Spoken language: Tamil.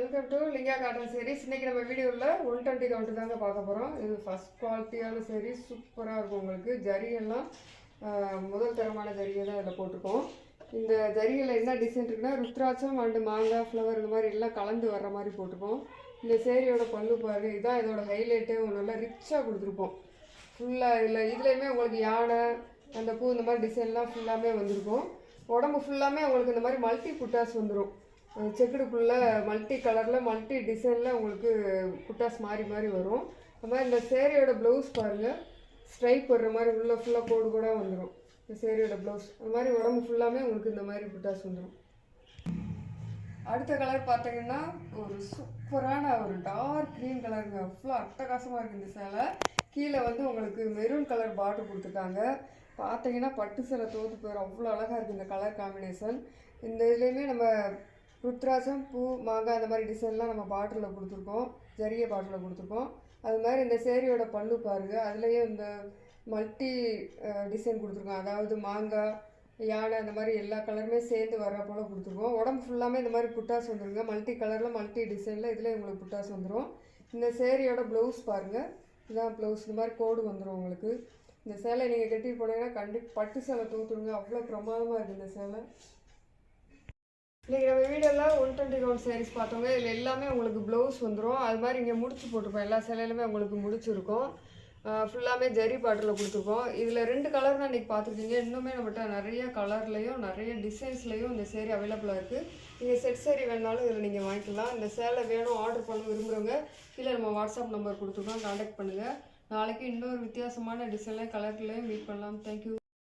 Welcome to Linga cotton series. இன்றைக்கி நம்ம வீடியோவில் 120 கவுண்ட் தாங்க பார்க்க போகிறோம். இது ஃபஸ்ட் குவாலிட்டியான சீரிஸ், சூப்பராக இருக்கும். உங்களுக்கு ஜரியெல்லாம் முதல் தரமான ஜரியை தான் இதில் போட்டிருக்கோம். இந்த ஜரியில் என்ன டிசைன் இருக்குன்னா ருத்ராட்சம் அண்டு மாங்காய் ஃப்ளவர் இந்த மாதிரி எல்லாம் கலந்து வர்ற மாதிரி போட்டிருக்கோம். இந்த சேரீயோட பல்லு பாரு, இதுதான் இதோட ஹைலைட்டே. நல்லா ரிச்சாக கொடுத்துருப்போம். ஃபுல்லாக இதுலேயுமே உங்களுக்கு யானை அந்த பூ இந்த மாதிரி டிசைன்லாம் ஃபுல்லாமே வந்திருக்கும். உடம்பு ஃபுல்லாமே உங்களுக்கு இந்த மாதிரி மல்டி புட்டாஸ் வந்துடும். செக்குடுக்குள்ளே மல்டி கலரில் மல்டி டிசைனில் உங்களுக்கு புட்டாஸ் மாறி மாறி வரும். அது மாதிரி இந்த சேரீயோட ப்ளவுஸ் பாருங்கள், ஸ்ட்ரைப் வர்ற மாதிரி உள்ளே ஃபுல்லாக கோடு கூட வந்துடும். இந்த சேரீயோட ப்ளவுஸ் அது மாதிரி உடம்பு ஃபுல்லாமே உங்களுக்கு இந்த மாதிரி புட்டாஸ் வந்துடும். அடுத்த கலர் பார்த்தீங்கன்னா ஒரு சூப்பரான ஒரு டார்க் க்ரீன் கலருங்க. அவ்வளோ அட்டகாசமாக இருக்குது இந்த சேலை. கீழே உங்களுக்கு மெரூன் கலர் பார்டர் கொடுத்துருக்காங்க. பார்த்தீங்கன்னா பட்டு சேலை தோற்று போயிடும், அவ்வளோ அழகாக இருக்குது இந்த கலர் காம்பினேஷன். இந்த இதுலேயுமே நம்ம ருத்ராட்சம் பூ மாங்காய் அந்த மாதிரி டிசைன்லாம் நம்ம பாட்டிலில் கொடுத்துருக்கோம், ஜரிய பாட்டிலில் கொடுத்துருக்கோம். அது மாதிரி இந்த சேரீயோட பல்லு பாருங்கள், அதுலேயே இந்த மல்டி டிசைன் கொடுத்துருக்கோம். அதாவது மாங்காய் யானை அந்த மாதிரி எல்லா கலருமே சேர்ந்து வர்ற போல் கொடுத்துருக்கோம். உடம்பு ஃபுல்லாமே இந்த மாதிரி புட்டாஸ் வந்துடுங்க, மல்டி கலரில் மல்டி டிசைனில் இதில் உங்களுக்கு புட்டாஸ் வந்துடும். இந்த சேரீயோட ப்ளவுஸ் பாருங்கள், இதுதான் ப்ளவுஸ். இந்த மாதிரி கோடு வந்துடும் உங்களுக்கு. இந்த சேலை நீங்கள் கட்டிட்டு போனீங்கன்னா பட்டு சேலை தோற்றுடுங்க, அவ்வளோ பிரமாதமாக இருக்குது இந்த சேலை. இன்றைக்கி நம்ம வீடியோவில் 120 கவுண்ட் சாரீஸ் பார்த்தோங்க. இதில் எல்லாமே உங்களுக்கு ப்ளவுஸ் வந்துடும். அது மாதிரி இங்கே முடிச்சு போட்டிருப்போம். எல்லா சேலையிலுமே உங்களுக்கு முடிச்சிருக்கும். ஃபுல்லாமே ஜரி பாட்டில் கொடுத்துருக்கோம். இதில் 2 கலர் தான் இன்றைக்கி பார்த்துருக்கீங்க. இன்னுமே நம்மகிட்ட நிறைய கலர்லேயும் நிறைய டிசைன்ஸ்லேயும் இந்த சேரீ அவைலபிளாக இருக்குது. நீங்கள் செட் சேரீ வேணாலும் இதில் நீங்கள் வாங்கிக்கலாம். இந்த சேலை வேணும் ஆர்டர் பண்ண விரும்புகிறவங்க கீழே நம்ம வாட்ஸ்அப் நம்பர் கொடுத்துருக்கோம், கான்டாக்ட் பண்ணுங்கள். நாளைக்கு இன்னொரு வித்தியாசமான டிசைன்லையும் கலர்லையும் மீட் பண்ணலாம். தேங்க்யூ.